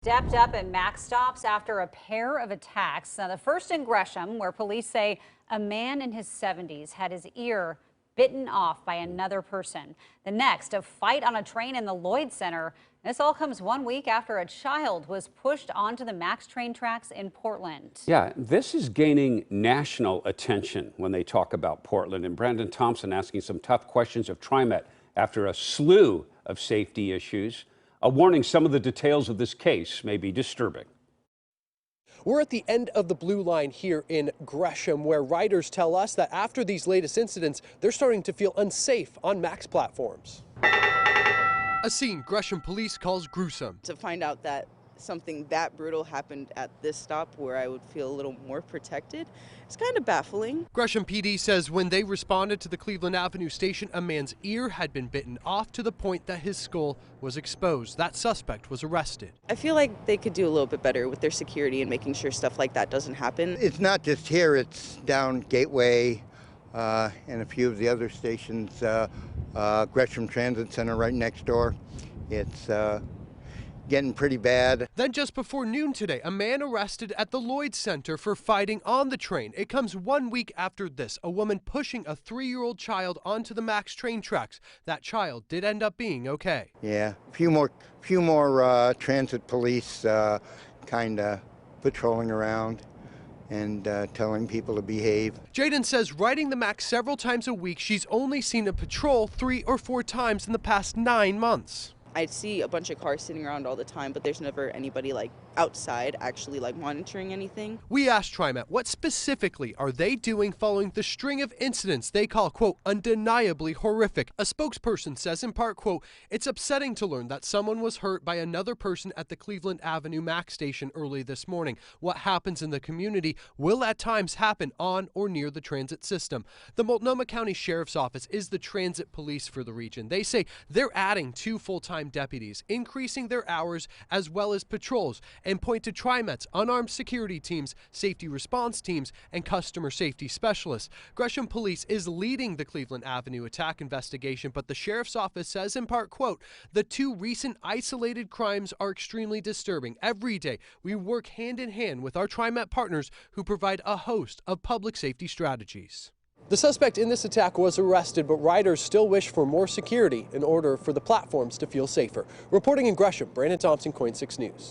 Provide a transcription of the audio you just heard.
Stepped up at Max stops after a pair of attacks. Now, the first in Gresham, where police say a man in his 70s had his ear bitten off by another person. The next, a fight on a train in the Lloyd Center. This all comes 1 week after a child was pushed onto the Max train tracks in Portland. Yeah, this is gaining national attention when they talk about Portland. And Brandon Thompson asking some tough questions of TriMet after a slew of safety issues. A warning, some of the details of this case may be disturbing. We're at the end of the blue line here in Gresham, where riders tell us that after these latest incidents, they're starting to feel unsafe on Max platforms. A scene Gresham police calls gruesome. To find out that something that brutal happened at this stop where I would feel a little more protected, it's kind of baffling. Gresham PD says when they responded to the Cleveland Avenue station, a man's ear had been bitten off to the point that his skull was exposed. That suspect was arrested. I feel like they could do a little bit better with their security and making sure stuff like that doesn't happen. It's not just here, it's down Gateway and a few of the other stations, Gresham Transit Center right next door. It's getting pretty bad. Then just before noon today, a man arrested at the Lloyd Center for fighting on the train. It comes 1 week after this, a woman pushing a 3-year-old child onto the Max train tracks. That child did end up being okay. Yeah, a few more transit police kind of patrolling around and telling people to behave. Jaden says riding the Max several times a week, she's only seen a patrol 3 or 4 times in the past 9 months. I see a bunch of cars sitting around all the time, but there's never anybody like outside actually like monitoring anything. We asked TriMet what specifically are they doing following the string of incidents they call, quote, undeniably horrific. A spokesperson says in part, quote, it's upsetting to learn that someone was hurt by another person at the Cleveland Avenue Max station early this morning. What happens in the community will at times happen on or near the transit system. The Multnomah County Sheriff's Office is the transit police for the region. They say they're adding 2 full-time deputies, increasing their hours as well as patrols, and point to TriMet's unarmed security teams, safety response teams, and customer safety specialists. Gresham Police is leading the Cleveland Avenue attack investigation, but the Sheriff's Office says in part, quote, the 2 recent isolated crimes are extremely disturbing. Every day, we work hand in hand with our TriMet partners who provide a host of public safety strategies. The suspect in this attack was arrested, but riders still wish for more security in order for the platforms to feel safer. Reporting in Gresham, Brandon Thompson, KOIN 6 News.